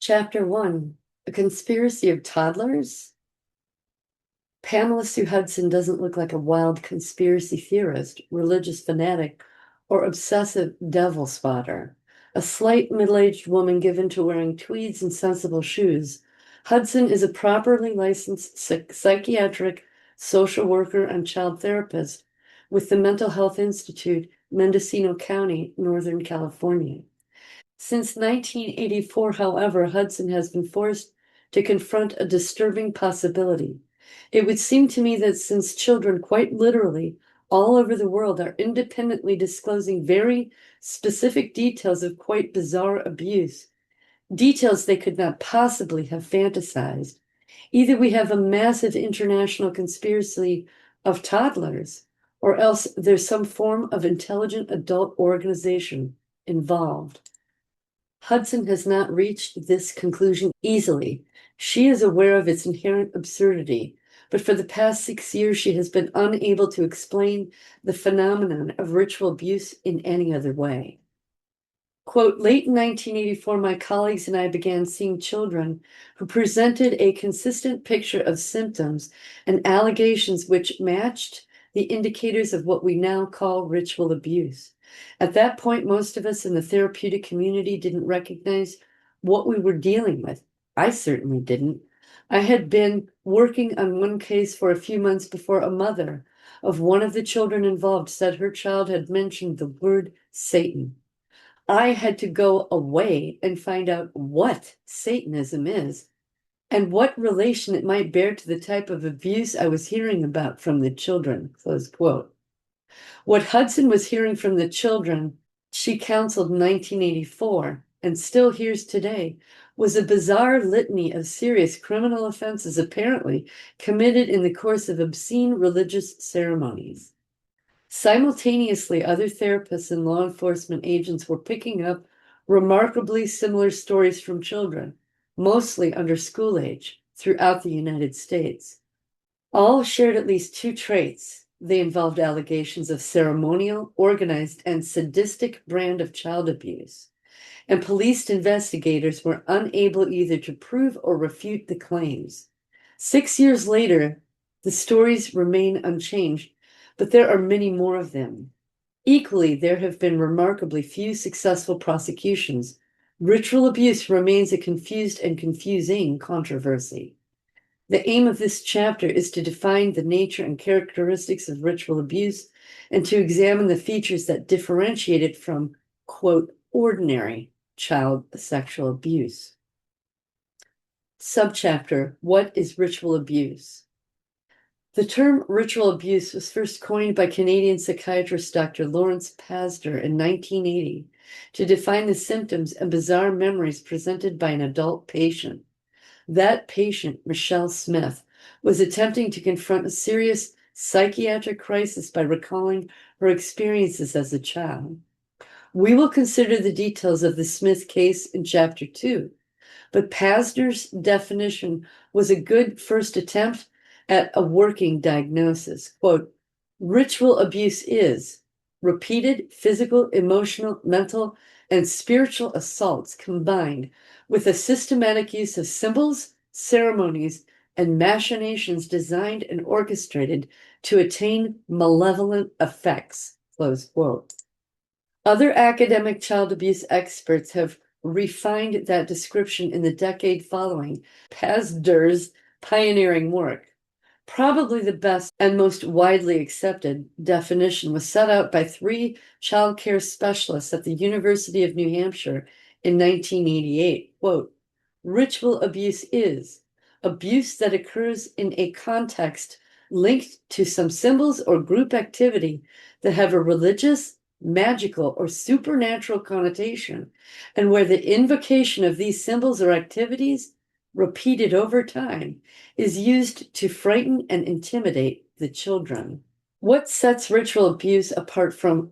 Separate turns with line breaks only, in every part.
Chapter 1, A Conspiracy of Toddlers. Pamela Sue Hudson doesn't look like a wild conspiracy theorist, religious fanatic, or obsessive devil spotter. A slight middle-aged woman given to wearing tweeds and sensible shoes, Hudson is a properly licensed psychiatric social worker and child therapist with the Mental Health Institute, Mendocino County, Northern California. Since 1984, however, Hudson has been forced to confront a disturbing possibility. It would seem to me that since children, quite literally, all over the world are independently disclosing very specific details of quite bizarre abuse, details they could not possibly have fantasized, either we have a massive international conspiracy of toddlers, or else there's some form of intelligent adult organization involved. Hudson has not reached this conclusion easily. She is aware of its inherent absurdity, but for the past 6 years, she has been unable to explain the phenomenon of ritual abuse in any other way. Quote, late in 1984, my colleagues and I began seeing children who presented a consistent picture of symptoms and allegations which matched the indicators of what we now call ritual abuse. At that point, most of us in the therapeutic community didn't recognize what we were dealing with. I certainly didn't. I had been working on one case for a few months before a mother of one of the children involved said her child had mentioned the word Satan. I had to go away and find out what Satanism is and what relation it might bear to the type of abuse I was hearing about from the children, close quote. What Hudson was hearing from the children she counseled in 1984 and still hears today was a bizarre litany of serious criminal offenses apparently committed in the course of obscene religious ceremonies. Simultaneously, other therapists and law enforcement agents were picking up remarkably similar stories from children, mostly under school age, throughout the United States. All shared at least two traits. They involved allegations of ceremonial, organized, and sadistic brand of child abuse. And police investigators were unable either to prove or refute the claims. 6 years later, the stories remain unchanged, but there are many more of them. Equally, there have been remarkably few successful prosecutions. Ritual abuse remains a confused and confusing controversy. The aim of this chapter is to define the nature and characteristics of ritual abuse and to examine the features that differentiate it from, quote, ordinary child sexual abuse. Subchapter, What is Ritual Abuse? The term ritual abuse was first coined by Canadian psychiatrist Dr. Lawrence Pazder in 1980 to define the symptoms and bizarre memories presented by an adult patient. That patient, Michelle Smith, was attempting to confront a serious psychiatric crisis by recalling her experiences as a child. We will consider the details of the Smith case in Chapter 2, but Pazder's definition was a good first attempt at a working diagnosis. Quote, ritual abuse is repeated physical, emotional, mental, and spiritual assaults combined with a systematic use of symbols, ceremonies, and machinations designed and orchestrated to attain malevolent effects, close quote. Other academic child abuse experts have refined that description in the decade following Pazder's pioneering work. Probably the best and most widely accepted definition was set out by 3 childcare specialists at the University of New Hampshire in 1988. Quote, ritual abuse is abuse that occurs in a context linked to some symbols or group activity that have a religious, magical, or supernatural connotation, and where the invocation of these symbols or activities, repeated over time, is used to frighten and intimidate the children. What sets ritual abuse apart from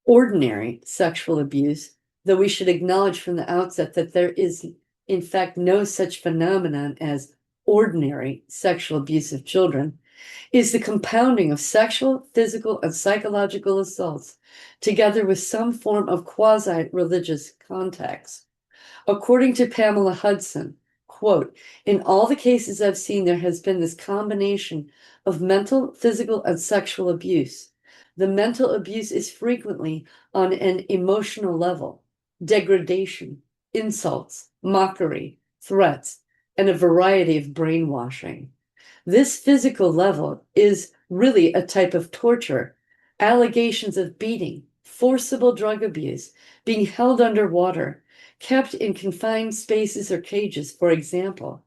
ordinary sexual abuse, though we should acknowledge from the outset that there is, in fact, no such phenomenon as ordinary sexual abuse of children, is the compounding of sexual, physical, and psychological assaults together with some form of quasi-religious context. According to Pamela Hudson, quote, in all the cases I've seen, there has been this combination of mental, physical, and sexual abuse. The mental abuse is frequently on an emotional level, degradation, insults, mockery, threats, and a variety of brainwashing. This physical level is really a type of torture, allegations of beating, forcible drug abuse, being held underwater, kept in confined spaces or cages, for example.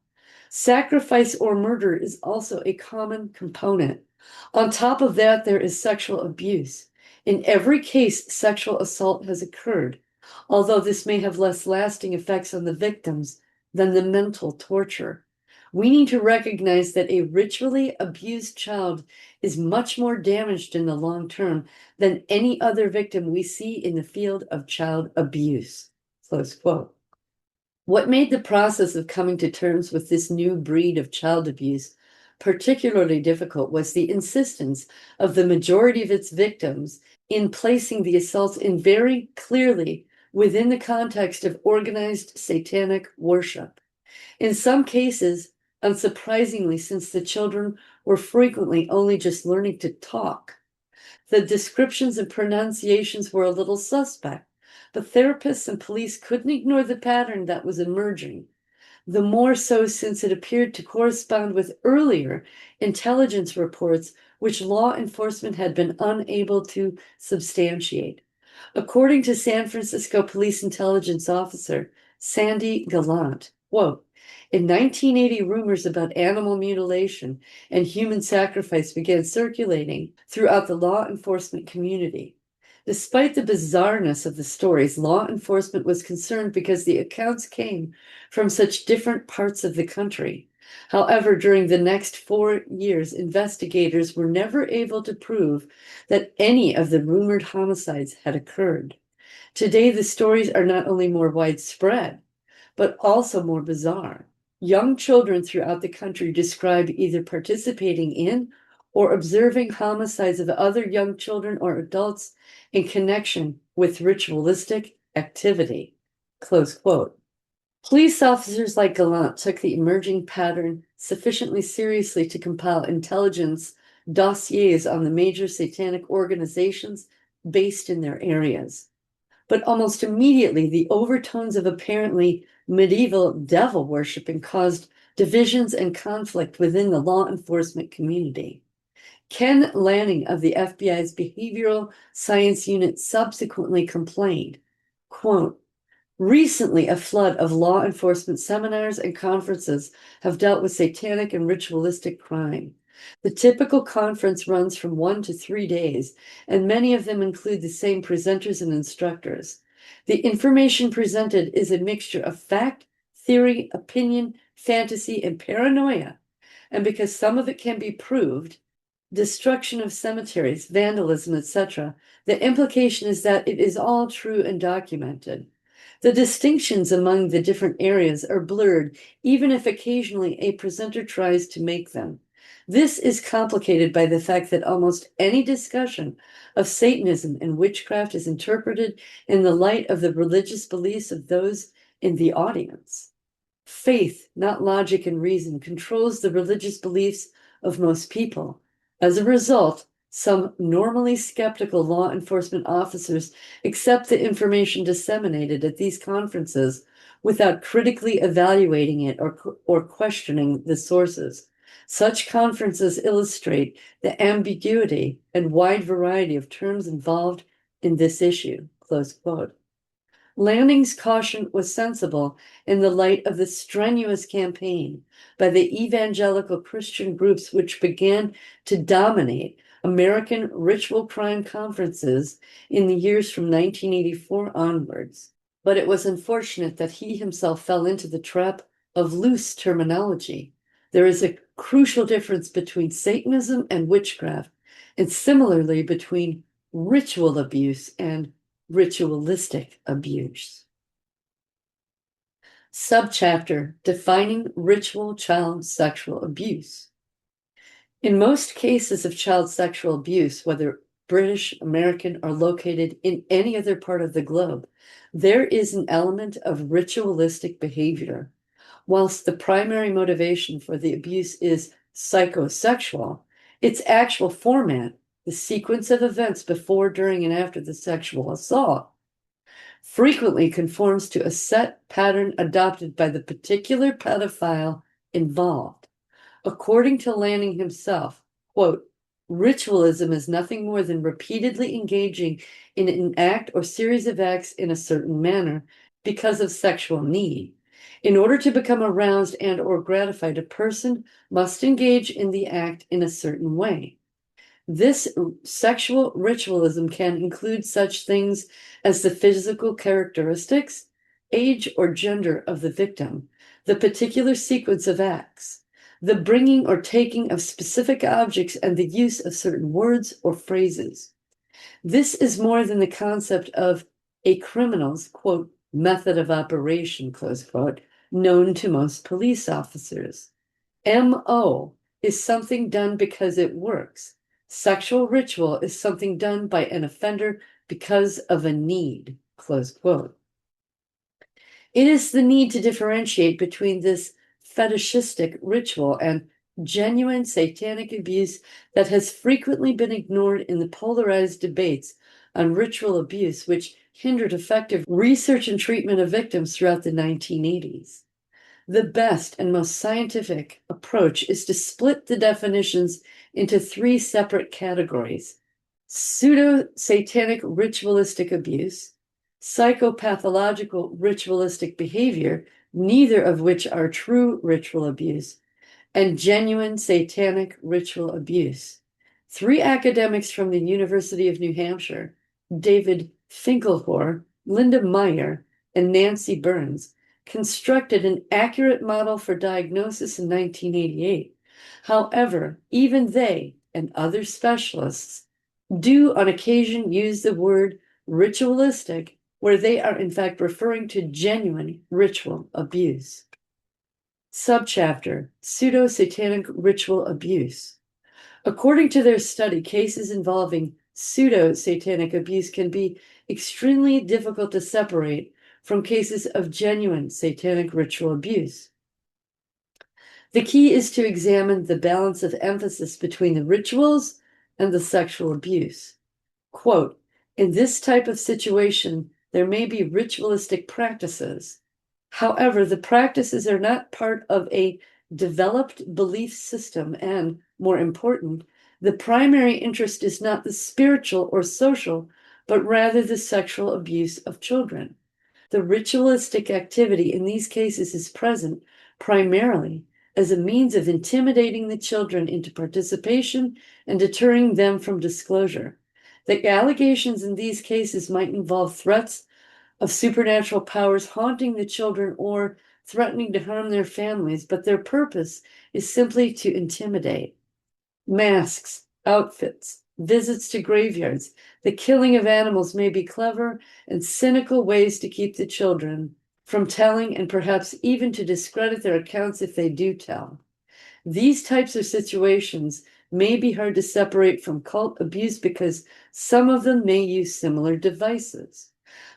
Sacrifice or murder is also a common component. On top of that, there is sexual abuse. In every case, sexual assault has occurred, although this may have less lasting effects on the victims than the mental torture. We need to recognize that a ritually abused child is much more damaged in the long term than any other victim we see in the field of child abuse. Close quote. What made the process of coming to terms with this new breed of child abuse particularly difficult was the insistence of the majority of its victims in placing the assaults in very clearly within the context of organized satanic worship. In some cases, unsurprisingly, since the children were frequently only just learning to talk, the descriptions and pronunciations were a little suspect, but therapists and police couldn't ignore the pattern that was emerging. The more so since it appeared to correspond with earlier intelligence reports, which law enforcement had been unable to substantiate. According to San Francisco Police Intelligence Officer Sandy Gallant, quote, in 1980, rumors about animal mutilation and human sacrifice began circulating throughout the law enforcement community. Despite the bizarreness of the stories, law enforcement was concerned because the accounts came from such different parts of the country. However, during the next 4 years, investigators were never able to prove that any of the rumored homicides had occurred. Today, the stories are not only more widespread, but also more bizarre. Young children throughout the country describe either participating in or observing homicides of other young children or adults in connection with ritualistic activity. Close quote. Police officers like Gallant took the emerging pattern sufficiently seriously to compile intelligence dossiers on the major satanic organizations based in their areas. But almost immediately, the overtones of apparently medieval devil worshiping caused divisions and conflict within the law enforcement community. Ken Lanning of the FBI's Behavioral Science Unit subsequently complained, quote, recently, a flood of law enforcement seminars and conferences have dealt with satanic and ritualistic crime. The typical conference runs from 1 to 3 days, and many of them include the same presenters and instructors. The information presented is a mixture of fact, theory, opinion, fantasy, and paranoia. And because some of it can be proved, destruction of cemeteries, vandalism, etc., the implication is that it is all true and documented. The distinctions among the different areas are blurred, even if occasionally a presenter tries to make them. This is complicated by the fact that almost any discussion of Satanism and witchcraft is interpreted in the light of the religious beliefs of those in the audience. Faith, not logic and reason, controls the religious beliefs of most people. As a result, some normally skeptical law enforcement officers accept the information disseminated at these conferences without critically evaluating it or questioning the sources. Such conferences illustrate the ambiguity and wide variety of terms involved in this issue. Close quote. Lanning's caution was sensible in the light of the strenuous campaign by the evangelical Christian groups which began to dominate American ritual crime conferences in the years from 1984 onwards. But it was unfortunate that he himself fell into the trap of loose terminology. There is a crucial difference between Satanism and witchcraft, and similarly between ritual abuse and ritualistic abuse. Subchapter: Defining Ritual Child Sexual Abuse. In most cases of child sexual abuse, whether British, American, or located in any other part of the globe, there is an element of ritualistic behavior. Whilst the primary motivation for the abuse is psychosexual, its actual format, the sequence of events before, during, and after the sexual assault, frequently conforms to a set pattern adopted by the particular pedophile involved. According to Lanning himself, quote, ritualism is nothing more than repeatedly engaging in an act or series of acts in a certain manner because of sexual need. In order to become aroused and or gratified, a person must engage in the act in a certain way. This sexual ritualism can include such things as the physical characteristics, age or gender of the victim, the particular sequence of acts, the bringing or taking of specific objects, and the use of certain words or phrases. This is more than the concept of a criminal's, quote, method of operation, close quote, known to most police officers. MO is something done because it works. Sexual ritual is something done by an offender because of a need, close quote. It is the need to differentiate between this fetishistic ritual and genuine satanic abuse that has frequently been ignored in the polarized debates on ritual abuse, which hindered effective research and treatment of victims throughout the 1980s. The best and most scientific approach is to split the definitions into three separate categories: pseudo-satanic ritualistic abuse, psychopathological ritualistic behavior, neither of which are true ritual abuse, and genuine satanic ritual abuse. Three academics from the University of New Hampshire, David Finkelhor, Linda Meyer, and Nancy Burns, constructed an accurate model for diagnosis in 1988. However, even they and other specialists do on occasion use the word ritualistic, where they are in fact referring to genuine ritual abuse. Subchapter: Pseudo-satanic ritual abuse. According to their study, cases involving pseudo-satanic abuse can be extremely difficult to separate from cases of genuine satanic ritual abuse. The key is to examine the balance of emphasis between the rituals and the sexual abuse. Quote, in this type of situation, there may be ritualistic practices. However, the practices are not part of a developed belief system, and, more important, the primary interest is not the spiritual or social, but rather the sexual abuse of children. The ritualistic activity in these cases is present primarily as a means of intimidating the children into participation and deterring them from disclosure. The allegations in these cases might involve threats of supernatural powers haunting the children or threatening to harm their families, but their purpose is simply to intimidate. Masks, outfits, visits to graveyards, the killing of animals may be clever and cynical ways to keep the children from telling, and perhaps even to discredit their accounts if they do tell. These types of situations may be hard to separate from cult abuse because some of them may use similar devices.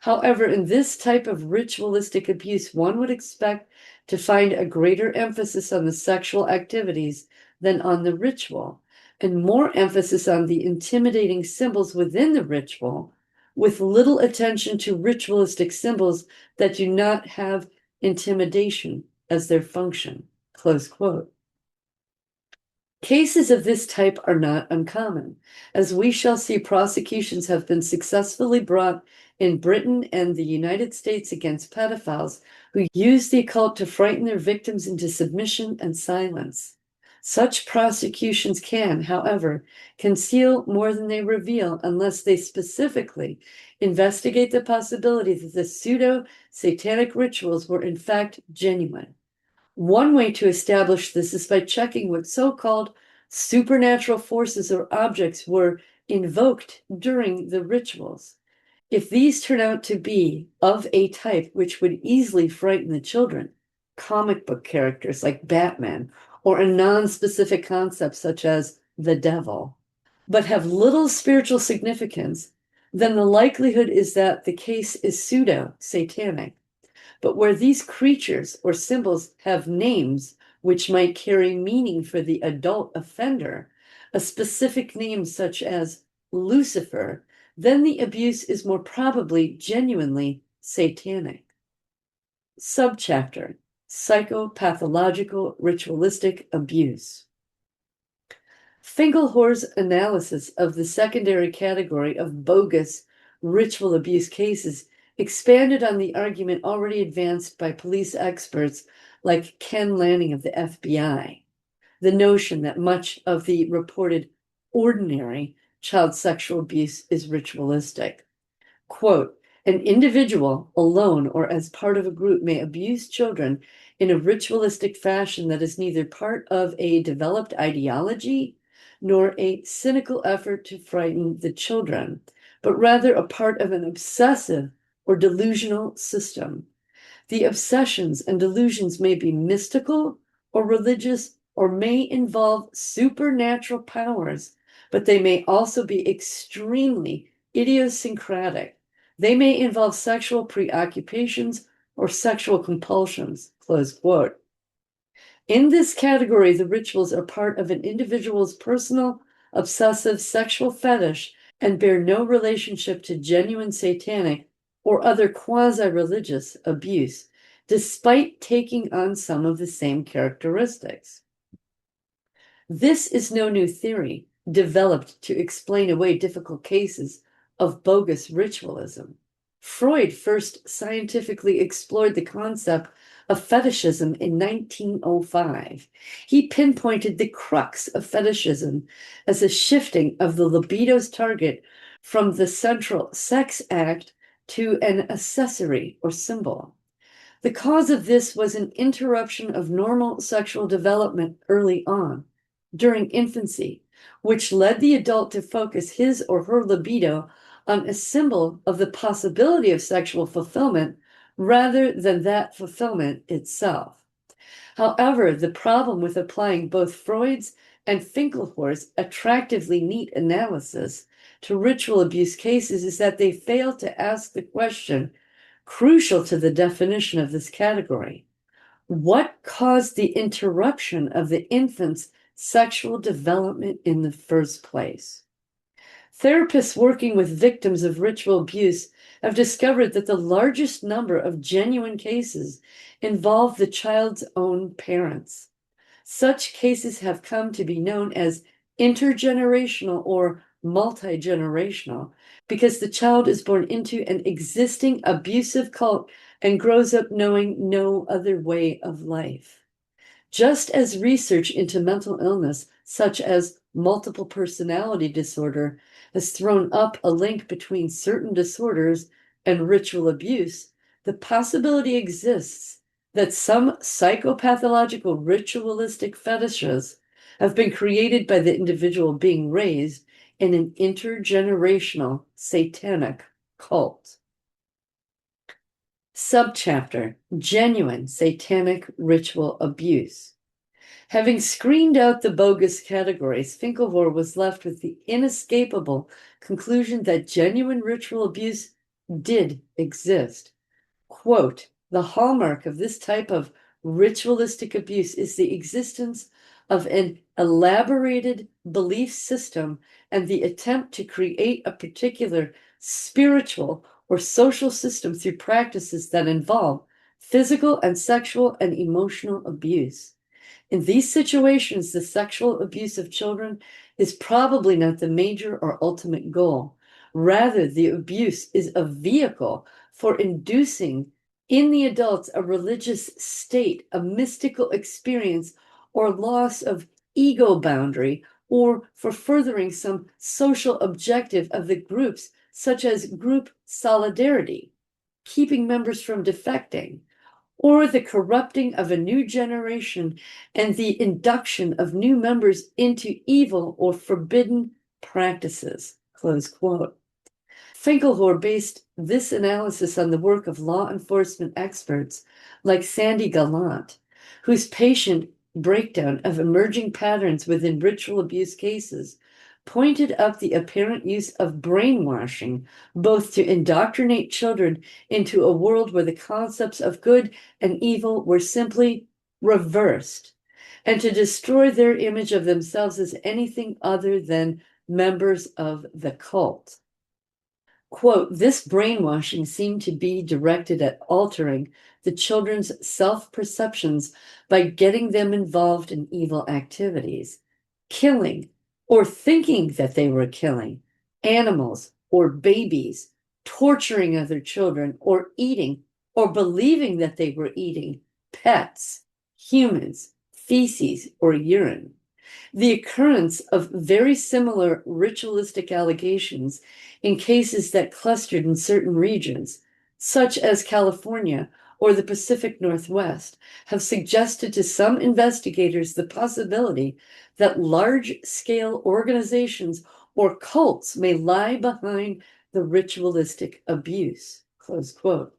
However, in this type of ritualistic abuse, one would expect to find a greater emphasis on the sexual activities than on the ritual, and more emphasis on the intimidating symbols within the ritual, with little attention to ritualistic symbols that do not have intimidation as their function. Close quote. Cases of this type are not uncommon. As we shall see, prosecutions have been successfully brought in Britain and the United States against pedophiles who use the occult to frighten their victims into submission and silence. Such prosecutions can, however, conceal more than they reveal unless they specifically investigate the possibility that the pseudo-satanic rituals were in fact genuine. One way to establish this is by checking what so-called supernatural forces or objects were invoked during the rituals. If these turn out to be of a type which would easily frighten the children, comic book characters like Batman, or a non-specific concept such as the devil, but have little spiritual significance, then the likelihood is that the case is pseudo-satanic. But where these creatures or symbols have names which might carry meaning for the adult offender, a specific name such as Lucifer, then the abuse is more probably genuinely satanic. Subchapter: Psychopathological Ritualistic Abuse. Finkelhor's analysis of the secondary category of bogus ritual abuse cases expanded on the argument already advanced by police experts like Ken Lanning of the FBI, the notion that much of the reported ordinary child sexual abuse is ritualistic. Quote, an individual alone or as part of a group may abuse children in a ritualistic fashion that is neither part of a developed ideology nor a cynical effort to frighten the children, but rather a part of an obsessive or delusional system. The obsessions and delusions may be mystical or religious or may involve supernatural powers, but they may also be extremely idiosyncratic. They may involve sexual preoccupations or sexual compulsions, close quote. In this category, the rituals are part of an individual's personal, obsessive sexual fetish and bear no relationship to genuine satanic or other quasi-religious abuse, despite taking on some of the same characteristics. This is no new theory developed to explain away difficult cases of bogus ritualism. Freud first scientifically explored the concept of fetishism in 1905. He pinpointed the crux of fetishism as a shifting of the libido's target from the central sex act to an accessory or symbol. The cause of this was an interruption of normal sexual development early on, during infancy, which led the adult to focus his or her libido on a symbol of the possibility of sexual fulfillment rather than that fulfillment itself. However, the problem with applying both Freud's and Finkelhor's attractively neat analysis to ritual abuse cases is that they fail to ask the question crucial to the definition of this category. What caused the interruption of the infant's sexual development in the first place? Therapists working with victims of ritual abuse have discovered that the largest number of genuine cases involve the child's own parents. Such cases have come to be known as intergenerational or multi-generational because the child is born into an existing abusive cult and grows up knowing no other way of life. Just as research into mental illness, such as multiple personality disorder, has thrown up a link between certain disorders and ritual abuse, the possibility exists that some psychopathological ritualistic fetishes have been created by the individual being raised in an intergenerational satanic cult. Subchapter: Genuine Satanic Ritual Abuse. Having screened out the bogus categories, Finkelhor was left with the inescapable conclusion that genuine ritual abuse did exist. Quote, the hallmark of this type of ritualistic abuse is the existence of an elaborated belief system and the attempt to create a particular spiritual or social system through practices that involve physical and sexual and emotional abuse. In these situations, the sexual abuse of children is probably not the major or ultimate goal. Rather, the abuse is a vehicle for inducing in the adults a religious state, a mystical experience, or loss of ego boundary, or for furthering some social objective of the groups, such as group solidarity, keeping members from defecting, or the corrupting of a new generation and the induction of new members into evil or forbidden practices, close quote. Finkelhor based this analysis on the work of law enforcement experts like Sandy Gallant, whose patient breakdown of emerging patterns within ritual abuse cases pointed up the apparent use of brainwashing, both to indoctrinate children into a world where the concepts of good and evil were simply reversed, and to destroy their image of themselves as anything other than members of the cult. Quote, this brainwashing seemed to be directed at altering the children's self-perceptions by getting them involved in evil activities, killing or thinking that they were killing animals or babies, torturing other children, or eating or believing that they were eating pets, humans, feces, or urine. The occurrence of very similar ritualistic allegations in cases that clustered in certain regions, such as California or the Pacific Northwest, have suggested to some investigators the possibility that large-scale organizations or cults may lie behind the ritualistic abuse, close quote.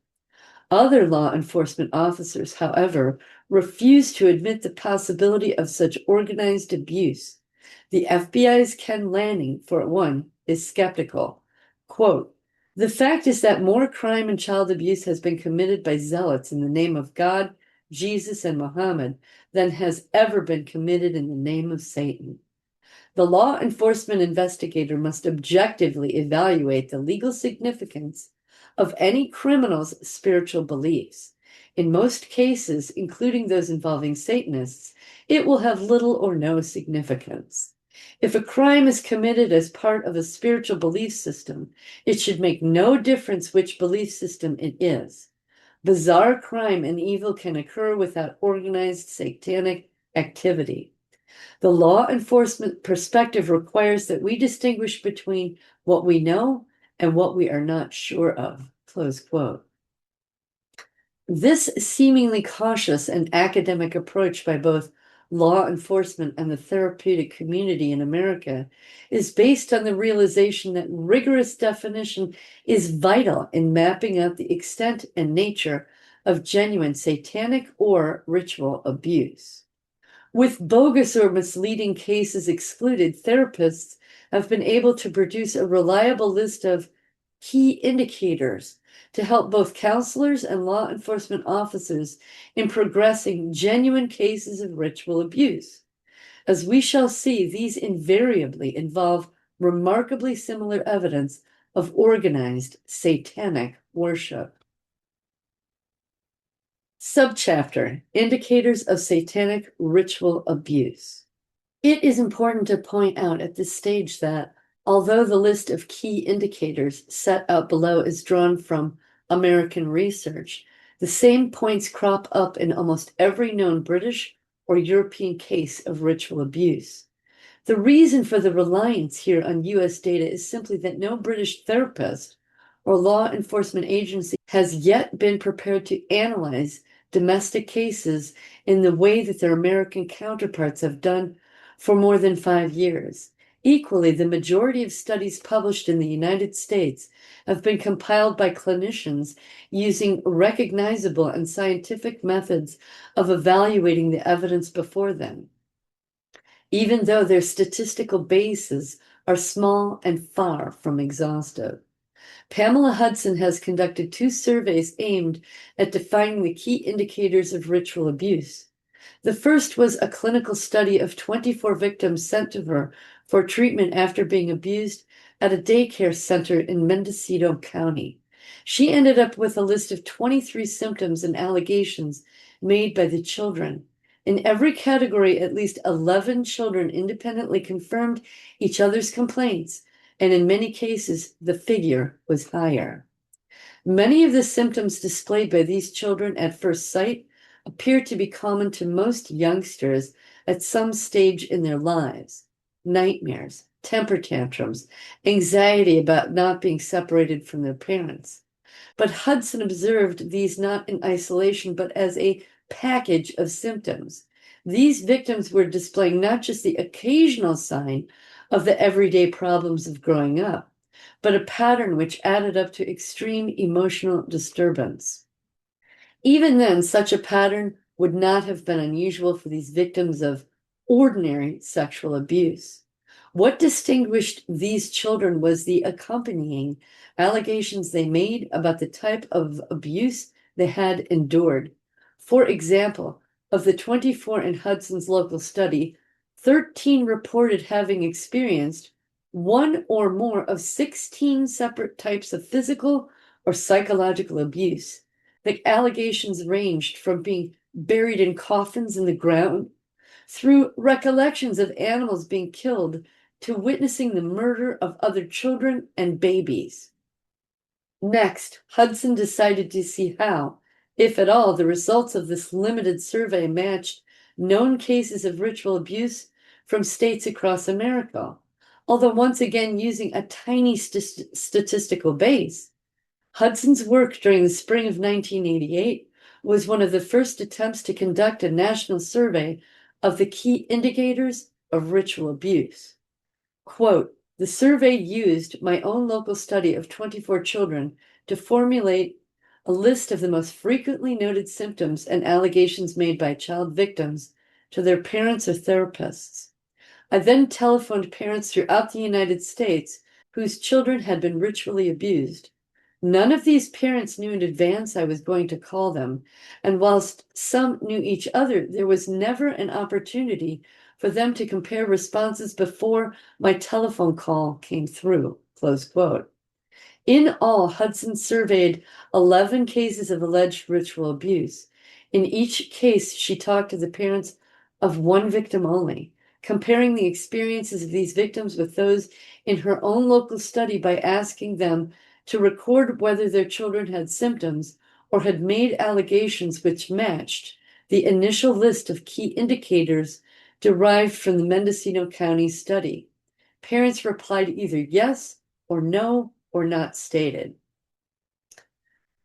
Other law enforcement officers, however, refuse to admit the possibility of such organized abuse. The FBI's Ken Lanning, for one, is skeptical. Quote, the fact is that more crime and child abuse has been committed by zealots in the name of God, Jesus, and Muhammad than has ever been committed in the name of Satan. The law enforcement investigator must objectively evaluate the legal significance of any criminal's spiritual beliefs. In most cases, including those involving Satanists, it will have little or no significance. If a crime is committed as part of a spiritual belief system, it should make no difference which belief system it is. Bizarre crime and evil can occur without organized satanic activity. The law enforcement perspective requires that we distinguish between what we know and what we are not sure of, close quote. This seemingly cautious and academic approach by both law enforcement and the therapeutic community in America is based on the realization that rigorous definition is vital in mapping out the extent and nature of genuine satanic or ritual abuse. With bogus or misleading cases excluded, therapists have been able to produce a reliable list of key indicators to help both counselors and law enforcement officers in progressing genuine cases of ritual abuse. As we shall see, these invariably involve remarkably similar evidence of organized satanic worship. Subchapter: Indicators of Satanic Ritual Abuse. It is important to point out at this stage that, although the list of key indicators set out below is drawn from American research, the same points crop up in almost every known British or European case of ritual abuse. The reason for the reliance here on US data is simply that no British therapist or law enforcement agency has yet been prepared to analyze domestic cases in the way that their American counterparts have done for more than 5 years. Equally, the majority of studies published in the United States have been compiled by clinicians using recognizable and scientific methods of evaluating the evidence before them, even though their statistical bases are small and far from exhaustive. Pamela Hudson has conducted 2 surveys aimed at defining the key indicators of ritual abuse. The first was a clinical study of 24 victims sent to her for treatment after being abused at a daycare center in Mendocino County. She ended up with a list of 23 symptoms and allegations made by the children. In every category, at least 11 children independently confirmed each other's complaints, and in many cases, the figure was higher. Many of the symptoms displayed by these children at first sight appear to be common to most youngsters at some stage in their lives: nightmares, temper tantrums, anxiety about not being separated from their parents. But Hudson observed these not in isolation, but as a package of symptoms. These victims were displaying not just the occasional sign of the everyday problems of growing up, but a pattern which added up to extreme emotional disturbance. Even then, such a pattern would not have been unusual for these victims of ordinary sexual abuse. What distinguished these children was the accompanying allegations they made about the type of abuse they had endured. For example, of the 24 in Hudson's local study, 13 reported having experienced one or more of 16 separate types of physical or psychological abuse. The allegations ranged from being buried in coffins in the ground, through recollections of animals being killed, to witnessing the murder of other children and babies. Next, Hudson decided to see how, if at all, the results of this limited survey matched known cases of ritual abuse from states across America, although once again using a tiny statistical base. Hudson's work during the spring of 1988 was one of the first attempts to conduct a national survey of the key indicators of ritual abuse. Quote, the survey used my own local study of 24 children to formulate a list of the most frequently noted symptoms and allegations made by child victims to their parents or therapists. I then telephoned parents throughout the United States whose children had been ritually abused. None of these parents knew in advance I was going to call them, and whilst some knew each other, there was never an opportunity for them to compare responses before my telephone call came through, close quote. In all, Hudson surveyed 11 cases of alleged ritual abuse. In each case, she talked to the parents of one victim only, comparing the experiences of these victims with those in her own local study by asking them to record whether their children had symptoms or had made allegations which matched the initial list of key indicators derived from the Mendocino County study. Parents replied either yes or no or not stated.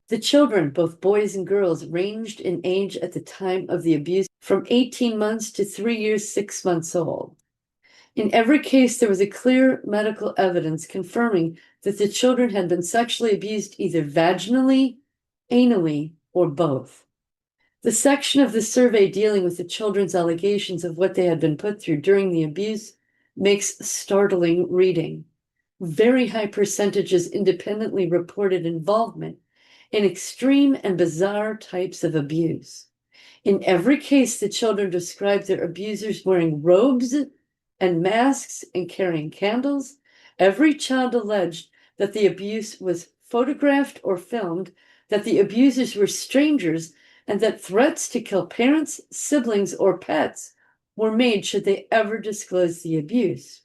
The children, both boys and girls, ranged in age at the time of the abuse from 18 months to 3 years, 6 months old. In every case, there was a clear medical evidence confirming that the children had been sexually abused either vaginally, anally, or both. The section of the survey dealing with the children's allegations of what they had been put through during the abuse makes startling reading. Very high percentages independently reported involvement in extreme and bizarre types of abuse. In every case, the children described their abusers wearing robes and masks and carrying candles. Every child alleged that the abuse was photographed or filmed, that the abusers were strangers, and that threats to kill parents, siblings, or pets were made should they ever disclose the abuse.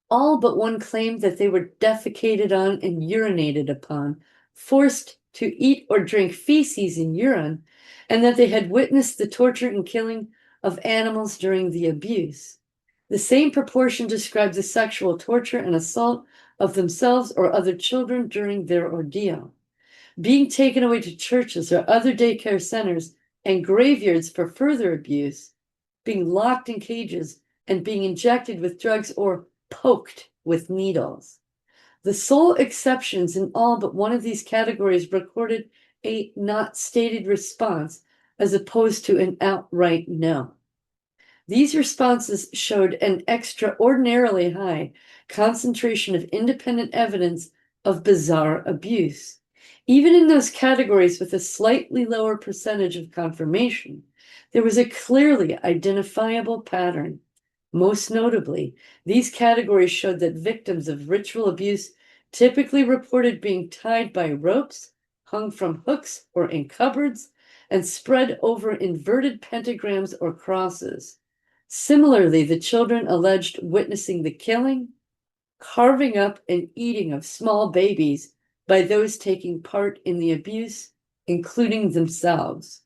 All but one claimed that they were defecated on and urinated upon, forced to eat or drink feces and urine, and that they had witnessed the torture and killing of animals during the abuse. The same proportion described the sexual torture and assault of themselves or other children during their ordeal. Being taken away to churches or other daycare centers and graveyards for further abuse, being locked in cages, and being injected with drugs or poked with needles. The sole exceptions in all but one of these categories recorded a not stated response as opposed to an outright no. These responses showed an extraordinarily high concentration of independent evidence of bizarre abuse. Even in those categories with a slightly lower percentage of confirmation, there was a clearly identifiable pattern. Most notably, these categories showed that victims of ritual abuse typically reported being tied by ropes, hung from hooks or in cupboards, and spread over inverted pentagrams or crosses. Similarly, the children alleged witnessing the killing, carving up, and eating of small babies by those taking part in the abuse, including themselves.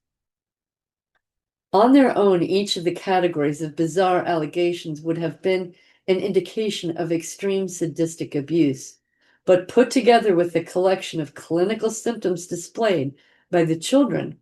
On their own, each of the categories of bizarre allegations would have been an indication of extreme sadistic abuse, but put together with the collection of clinical symptoms displayed by the children,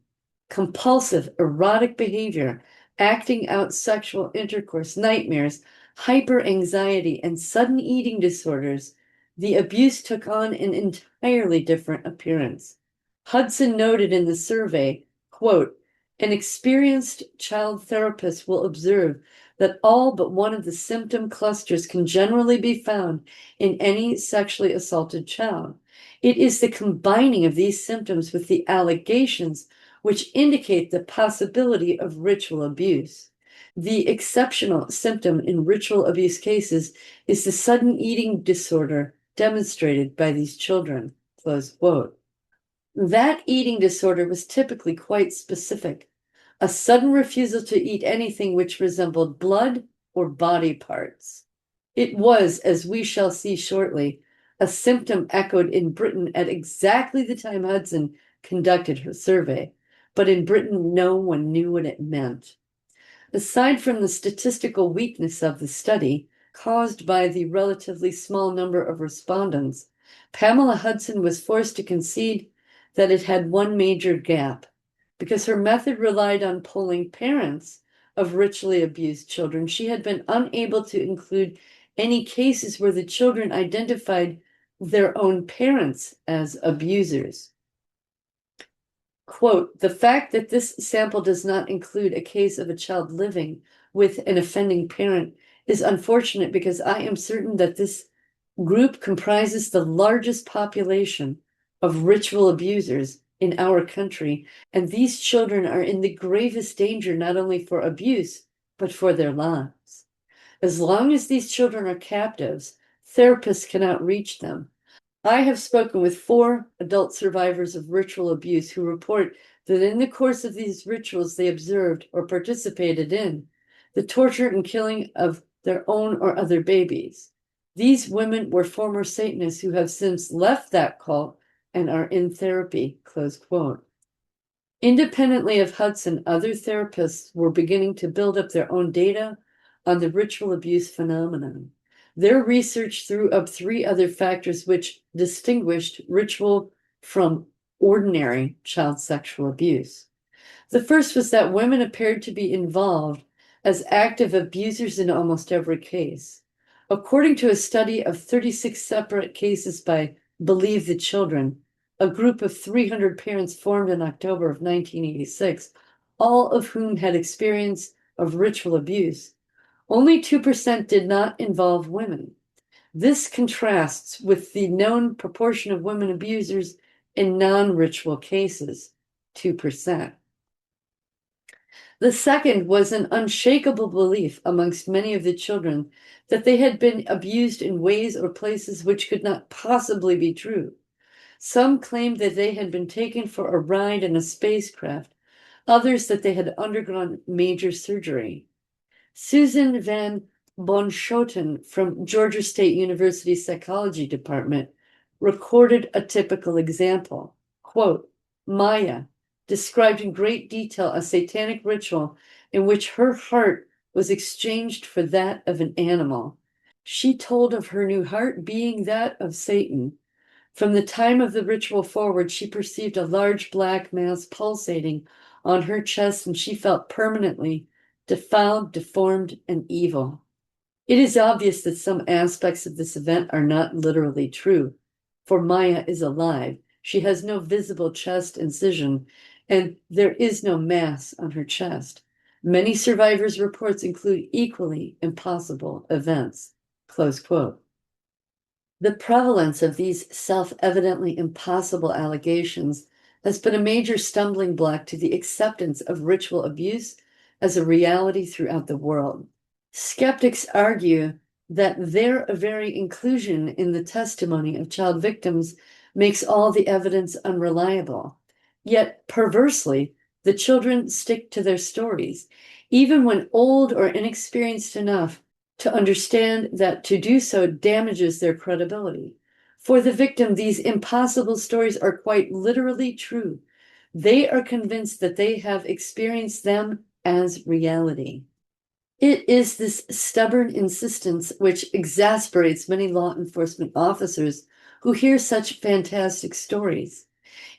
compulsive erotic behavior, acting out sexual intercourse, nightmares, hyper-anxiety, and sudden eating disorders, the abuse took on an entirely different appearance. Hudson noted in the survey, quote, an experienced child therapist will observe that all but one of the symptom clusters can generally be found in any sexually assaulted child. It is the combining of these symptoms with the allegations which indicate the possibility of ritual abuse. The exceptional symptom in ritual abuse cases is the sudden eating disorder demonstrated by these children. Close quote. That eating disorder was typically quite specific: a sudden refusal to eat anything which resembled blood or body parts. It was, as we shall see shortly, a symptom echoed in Britain at exactly the time Hudson conducted her survey, but in Britain no one knew what it meant. Aside from the statistical weakness of the study, caused by the relatively small number of respondents, Pamela Hudson was forced to concede that it had one major gap, because her method relied on polling parents of ritually abused children. She had been unable to include any cases where the children identified their own parents as abusers. Quote, the fact that this sample does not include a case of a child living with an offending parent is unfortunate, because I am certain that this group comprises the largest population of ritual abusers in our country, and these children are in the gravest danger not only for abuse, but for their lives. As long as these children are captives, therapists cannot reach them. I have spoken with 4 adult survivors of ritual abuse who report that in the course of these rituals they observed or participated in the torture and killing of their own or other babies. These women were former Satanists who have since left that cult and are in therapy, close quote. Independently of Hudson, other therapists were beginning to build up their own data on the ritual abuse phenomenon. Their research threw up 3 other factors which distinguished ritual from ordinary child sexual abuse. The first was that women appeared to be involved as active abusers in almost every case. According to a study of 36 separate cases by Believe the Children, a group of 300 parents formed in October of 1986, all of whom had experience of ritual abuse, only 2% did not involve women. This contrasts with the known proportion of women abusers in non-ritual cases, 2%. The second was an unshakable belief amongst many of the children that they had been abused in ways or places which could not possibly be true. Some claimed that they had been taken for a ride in a spacecraft, others that they had undergone major surgery. Susan Van Bonschoten from Georgia State University Psychology Department recorded a typical example. Quote, Maya described in great detail a satanic ritual in which her heart was exchanged for that of an animal. She told of her new heart being that of Satan. From the time of the ritual forward, she perceived a large black mass pulsating on her chest, and she felt permanently defiled, deformed, and evil. It is obvious that some aspects of this event are not literally true, for Maya is alive. She has no visible chest incision, and there is no mass on her chest. Many survivors' reports include equally impossible events. Close quote. The prevalence of these self-evidently impossible allegations has been a major stumbling block to the acceptance of ritual abuse as a reality throughout the world. Skeptics argue that their very inclusion in the testimony of child victims makes all the evidence unreliable. Yet, perversely, the children stick to their stories, even when old or inexperienced enough to understand that to do so damages their credibility. For the victim, these impossible stories are quite literally true. They are convinced that they have experienced them as reality. It is this stubborn insistence which exasperates many law enforcement officers who hear such fantastic stories.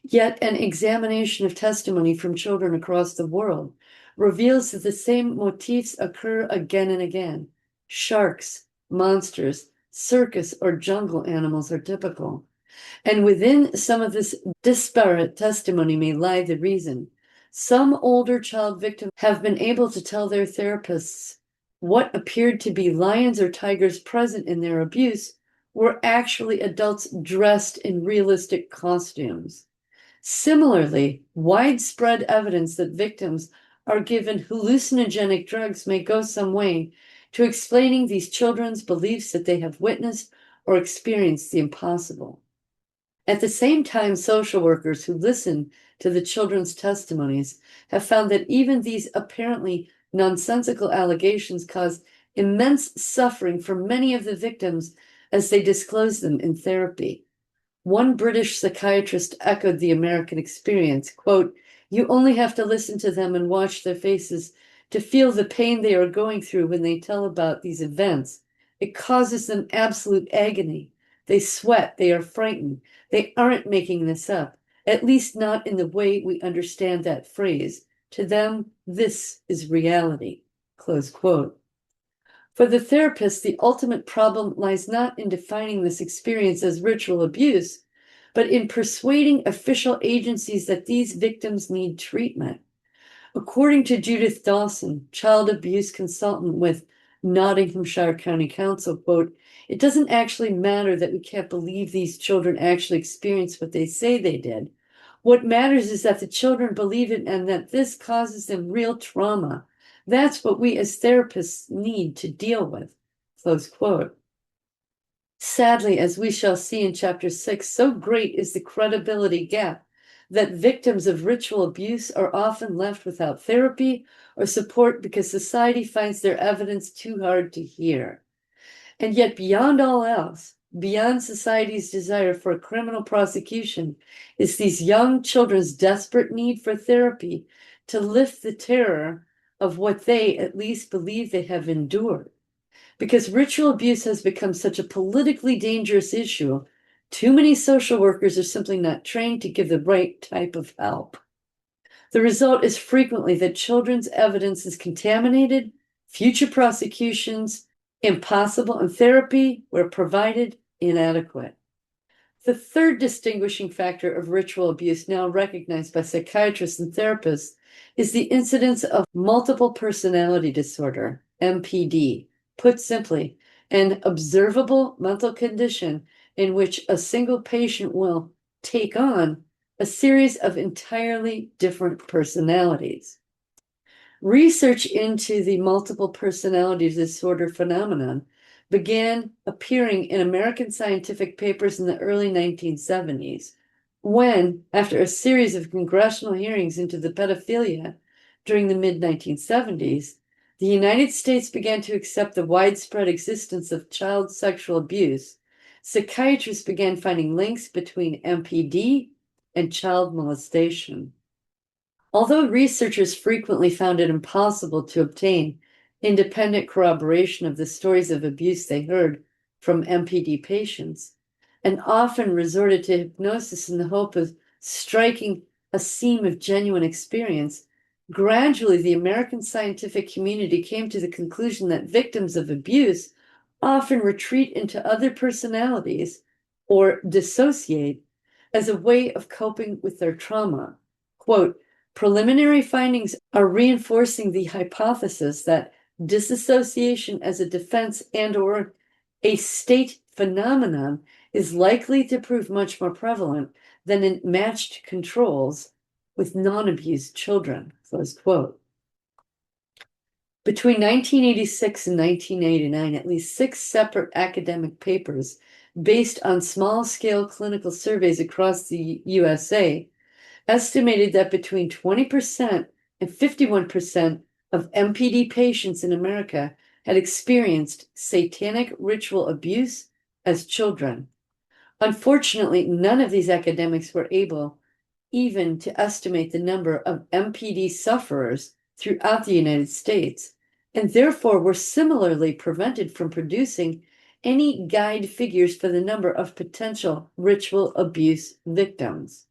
Yet an examination of testimony from children across the world reveals that the same motifs occur again and again. Sharks, monsters, circus, or jungle animals are typical. And within some of this disparate testimony may lie the reason. Some older child victims have been able to tell their therapists what appeared to be lions or tigers present in their abuse were actually adults dressed in realistic costumes. Similarly, widespread evidence that victims are given hallucinogenic drugs may go some way to explaining these children's beliefs that they have witnessed or experienced the impossible. At the same time, social workers who listen to the children's testimonies have found that even these apparently nonsensical allegations cause immense suffering for many of the victims as they disclose them in therapy. One British psychiatrist echoed the American experience, quote, "You only have to listen to them and watch their faces to feel the pain they are going through when they tell about these events. It causes them absolute agony. They sweat, they are frightened. They aren't making this up, at least not in the way we understand that phrase. To them, this is reality," close quote. For the therapist, the ultimate problem lies not in defining this experience as ritual abuse, but in persuading official agencies that these victims need treatment. According to Judith Dawson, child abuse consultant with Nottinghamshire County Council, quote, "It doesn't actually matter that we can't believe these children actually experienced what they say they did. What matters is that the children believe it and that this causes them real trauma. That's what we as therapists need to deal with," close quote. Sadly, as we shall see in chapter 6, so great is the credibility gap that victims of ritual abuse are often left without therapy or support because society finds their evidence too hard to hear. And yet, beyond all else, beyond society's desire for a criminal prosecution, is these young children's desperate need for therapy to lift the terror of what they at least believe they have endured. Because ritual abuse has become such a politically dangerous issue, too many social workers are simply not trained to give the right type of help. The result is frequently that children's evidence is contaminated, future prosecutions impossible, and therapy, where provided, inadequate. The third distinguishing factor of ritual abuse, now recognized by psychiatrists and therapists, is the incidence of multiple personality disorder, MPD. Put simply, an observable mental condition in which a single patient will take on a series of entirely different personalities. Research into the multiple personality disorder phenomenon began appearing in American scientific papers in the early 1970s, when, after a series of congressional hearings into the pedophilia during the mid-1970s, the United States began to accept the widespread existence of child sexual abuse. Psychiatrists began finding links between MPD and child molestation. Although researchers frequently found it impossible to obtain independent corroboration of the stories of abuse they heard from MPD patients, and often resorted to hypnosis in the hope of striking a seam of genuine experience, gradually the American scientific community came to the conclusion that victims of abuse often retreat into other personalities or dissociate as a way of coping with their trauma. Quote, "Preliminary findings are reinforcing the hypothesis that disassociation as a defense and/or a state phenomenon is likely to prove much more prevalent than in matched controls with non-abused children," close quote. Between 1986 and 1989, at least 6 separate academic papers based on small-scale clinical surveys across the USA estimated that between 20% and 51% of MPD patients in America had experienced satanic ritual abuse as children. Unfortunately, none of these academics were able even to estimate the number of MPD sufferers throughout the United States, and therefore were similarly prevented from producing any guide figures for the number of potential ritual abuse victims.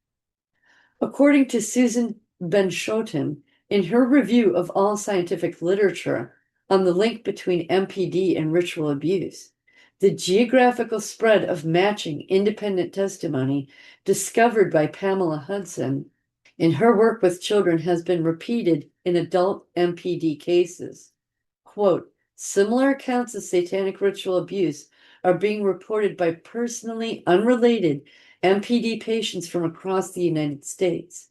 According to Susan Benschoten, in her review of all scientific literature on the link between MPD and ritual abuse, the geographical spread of matching independent testimony discovered by Pamela Hudson in her work with children has been repeated in adult MPD cases. Quote, Similar accounts of satanic ritual abuse are being reported by personally unrelated MPD patients from across the United States.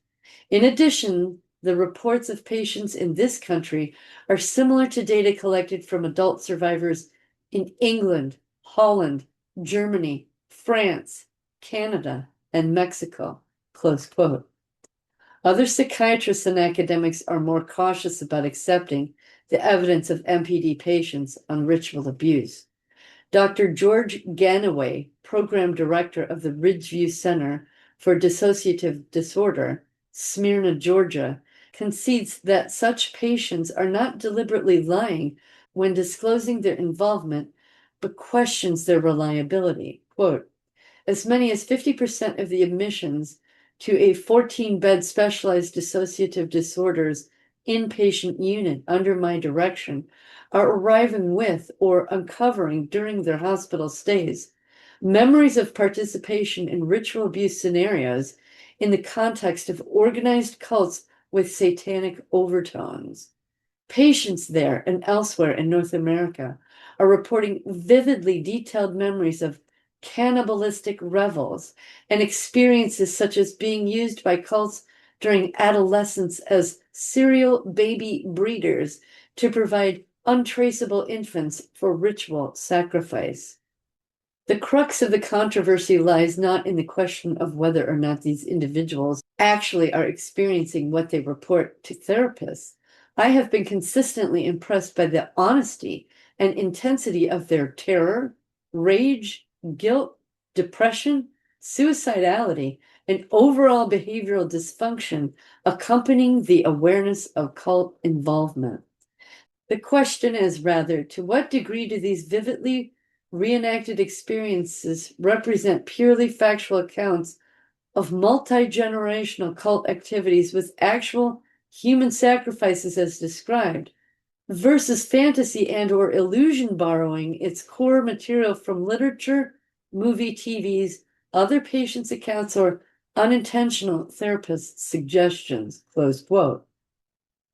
In addition, the reports of patients in this country are similar to data collected from adult survivors in England, Holland, Germany, France, Canada, and Mexico. Close quote. Other psychiatrists and academics are more cautious about accepting the evidence of MPD patients on ritual abuse. Dr. George Ganaway, program director of the Ridgeview Center for Dissociative Disorder, Smyrna, Georgia, concedes that such patients are not deliberately lying when disclosing their involvement, but questions their reliability. Quote, as many as 50% of the admissions to a 14-bed specialized dissociative disorders inpatient unit under my direction are arriving with or uncovering during their hospital stays memories of participation in ritual abuse scenarios in the context of organized cults with satanic overtones. Patients there and elsewhere in North America are reporting vividly detailed memories of cannibalistic revels and experiences such as being used by cults during adolescence as serial baby breeders to provide untraceable infants for ritual sacrifice. The crux of the controversy lies not in the question of whether or not these individuals actually are experiencing what they report to therapists. I have been consistently impressed by the honesty and intensity of their terror, rage, guilt, depression, suicidality, and overall behavioral dysfunction accompanying the awareness of cult involvement. The question is rather, to what degree do these vividly reenacted experiences represent purely factual accounts of multi-generational cult activities with actual human sacrifices as described, versus fantasy and or illusion borrowing its core material from literature, movie, TVs, other patients' accounts, or unintentional therapist suggestions, close quote.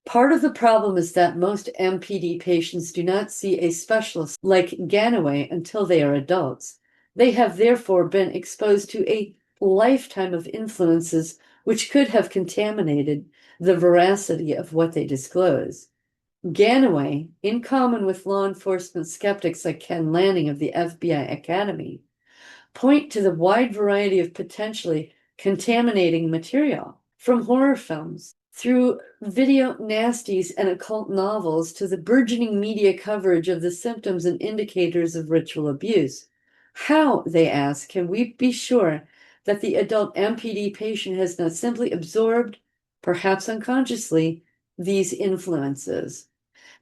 Part of the problem is that most MPD patients do not see a specialist like Ganaway until they are adults. They have therefore been exposed to a lifetime of influences which could have contaminated the veracity of what they disclose. Ganaway, in common with law enforcement skeptics like Ken Lanning of the FBI Academy, point to the wide variety of potentially contaminating material, from horror films through video nasties and occult novels to the burgeoning media coverage of the symptoms and indicators of ritual abuse. How, they ask, can we be sure that the adult MPD patient has not simply absorbed, perhaps unconsciously, these influences?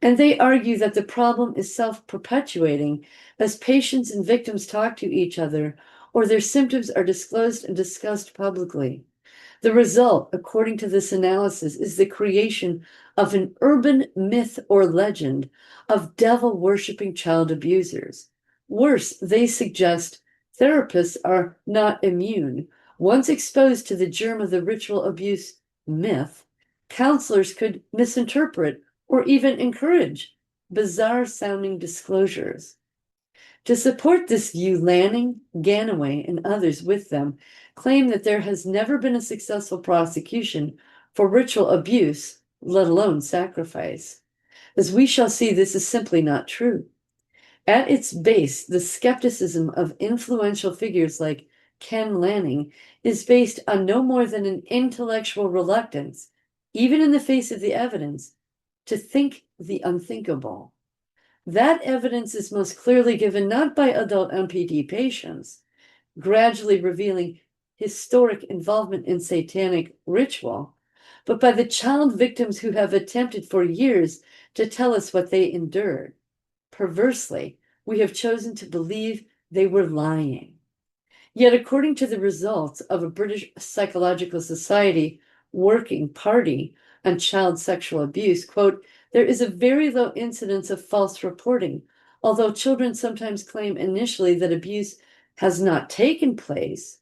And they argue that the problem is self-perpetuating as patients and victims talk to each other or their symptoms are disclosed and discussed publicly. The result, according to this analysis, is the creation of an urban myth or legend of devil-worshipping child abusers. Worse, they suggest therapists are not immune. Once exposed to the germ of the ritual abuse myth, counselors could misinterpret or even encourage bizarre-sounding disclosures. To support this view, Lanning, Ganaway, and others with them claim that there has never been a successful prosecution for ritual abuse, let alone sacrifice. As we shall see, this is simply not true. At its base, the skepticism of influential figures like Ken Lanning is based on no more than an intellectual reluctance, even in the face of the evidence, to think the unthinkable. That evidence is most clearly given not by adult MPD patients, gradually revealing historic involvement in satanic ritual, but by the child victims who have attempted for years to tell us what they endured. Perversely, we have chosen to believe they were lying. Yet, according to the results of a British Psychological Society working party on child sexual abuse, quote, there is a very low incidence of false reporting, although children sometimes claim initially that abuse has not taken place.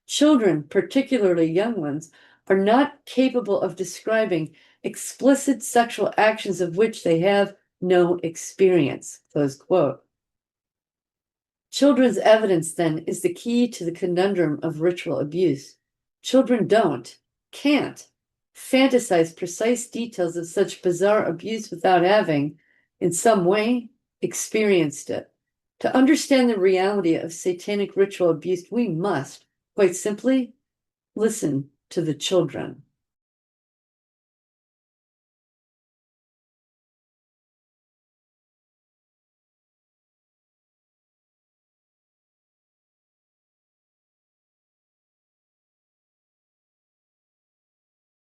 Children, particularly young ones, are not capable of describing explicit sexual actions of which they have no experience, close quote. Children's evidence, then, is the key to the conundrum of ritual abuse. Children can't fantasize precise details of such bizarre abuse without having, in some way, experienced it. To understand the reality of satanic ritual abuse, we must, quite simply, listen to the children.